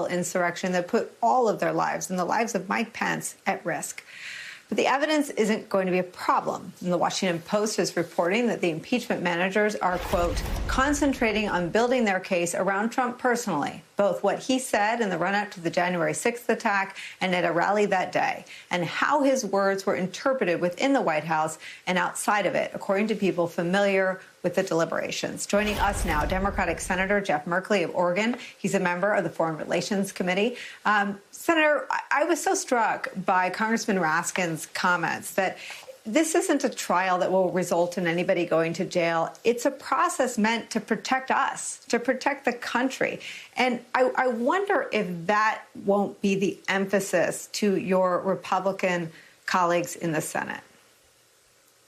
insurrection that put all of their lives and the lives of Mike Pence at risk. But the evidence isn't going to be a problem. And the Washington Post is reporting that the impeachment managers are, quote, concentrating on building their case around Trump personally, both what he said in the run-up to the January 6th attack and at a rally that day, and how his words were interpreted within the White House and outside of it, according to people familiar with the deliberations. Joining us now, Democratic Senator Jeff Merkley of Oregon. He's a member of the Foreign Relations Committee. Senator, I was so struck by Congressman Raskin's comments that this isn't a trial that will result in anybody going to jail. It's a process meant to protect us, to protect the country. And I wonder if that won't be the emphasis to your Republican colleagues in the Senate.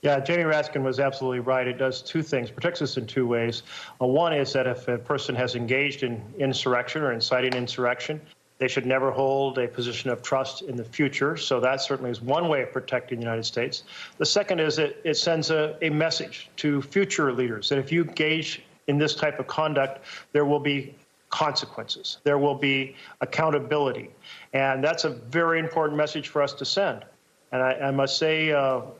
Yeah, Jamie Raskin was absolutely right. It does two things, protects us in two ways. One is that if a person has engaged in insurrection or inciting insurrection, they should never hold a position of trust in the future. So that certainly is one way of protecting the United States. The second is that it sends a message to future leaders that if you engage in this type of conduct, there will be consequences. There will be accountability. And that's a very important message for us to send. And I must say,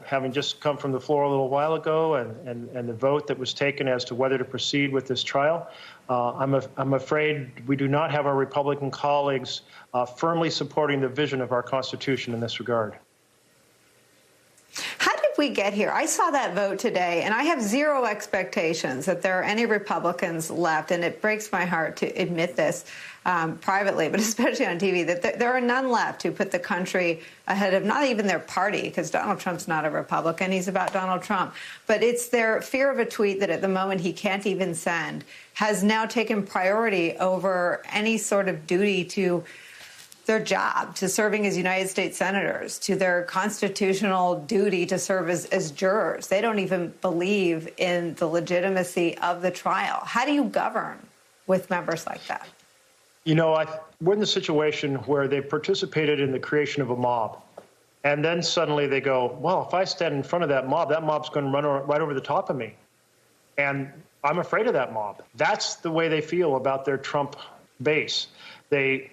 having just come from the floor a little while ago and the vote that was taken as to whether to proceed with this trial, I'm afraid we do not have our Republican colleagues firmly supporting the vision of our Constitution in this regard. How did we get here? I saw that vote today, and I have zero expectations that there are any Republicans left, and it breaks my heart to admit this privately, but especially on TV, that there are none left who put the country ahead of not even their party, because Donald Trump's not a Republican. He's about Donald Trump. But it's their fear of a tweet that at the moment he can't even send has now taken priority over any sort of duty to their job, to serving as United States senators, to their constitutional duty to serve as jurors. They don't even believe in the legitimacy of the trial. How do you govern with members like that? You know, we're in the situation where they participated in the creation of a mob. And then suddenly they go, well, if I stand in front of that mob's going to run right over the top of me. And I'm afraid of that mob. That's the way they feel about their Trump base. They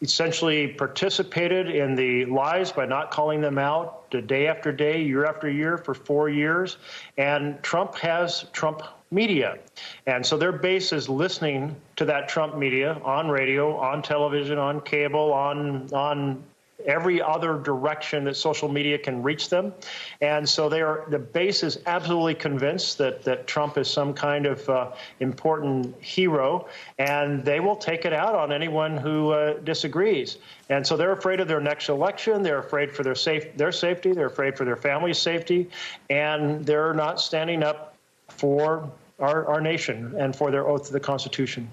essentially participated in the lies by not calling them out day after day, year after year for 4 years. And Trump has Trump media. And so their base is listening to that Trump media on radio, on television, on cable, on every other direction that social media can reach them. And so the base is absolutely convinced that Trump is some kind of important hero, and they will take it out on anyone who disagrees. And so they're afraid of their next election. They're afraid for their safety. They're afraid for their family's safety. And they're not standing up for our nation and for their oath to the Constitution.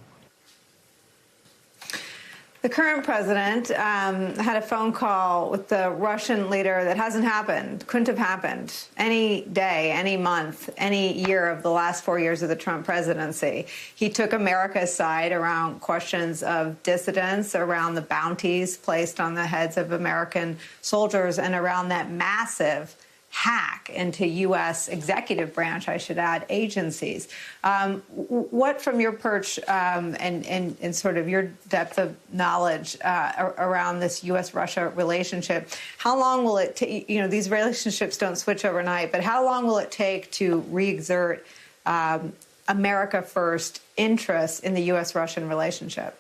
The current president had a phone call with the Russian leader that hasn't happened, couldn't have happened any day, any month, any year of the last 4 years of the Trump presidency. He took America's side around questions of dissidents, around the bounties placed on the heads of American soldiers, and around that massive hack into U.S. executive branch, I should add, agencies. What, from your perch and sort of your depth of knowledge around this U.S.-Russia relationship, how long will it take? You know, these relationships don't switch overnight, but how long will it take to re-exert America first interests in the U.S.-Russian relationship?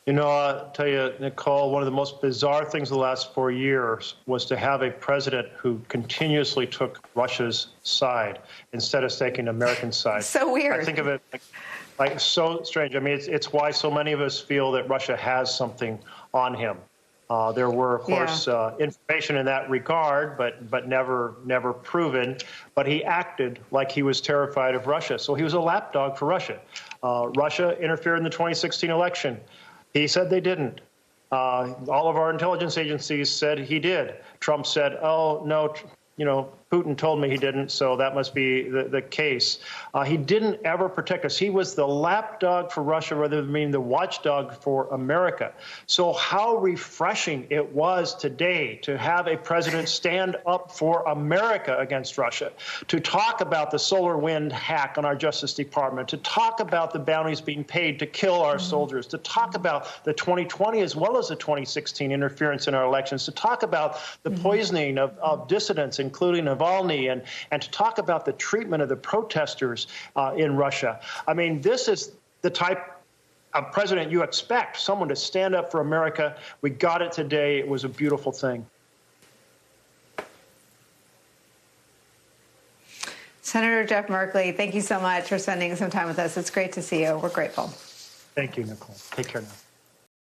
You know, I'll tell you, Nicole, one of the most bizarre things of the last 4 years was to have a president who continuously took Russia's side instead of taking American side. So weird. I think of it like so strange. I mean, it's why so many of us feel that Russia has something on him. There were, of course, information in that regard, but never proven. But he acted like he was terrified of Russia. So he was a lapdog for Russia. Russia interfered in the 2016 election. He said they didn't. All of our intelligence agencies said he did. Trump said, oh, no, you know, Putin told me he didn't, so that must be the case. He didn't ever protect us. He was the lapdog for Russia rather than being the watchdog for America. So how refreshing it was today to have a president stand up for America against Russia, to talk about the SolarWind hack on our Justice Department, to talk about the bounties being paid to kill our soldiers, to talk about the 2020 as well as the 2016 interference in our elections, to talk about the poisoning of dissidents, including Navalny, and to talk about the treatment of the protesters in Russia. I mean, this is the type of president you expect, someone to stand up for America. We got it today. It was a beautiful thing. Senator Jeff Merkley, thank you so much for spending some time with us. It's great to see you. We're grateful. Thank you, Nicole. Take care now.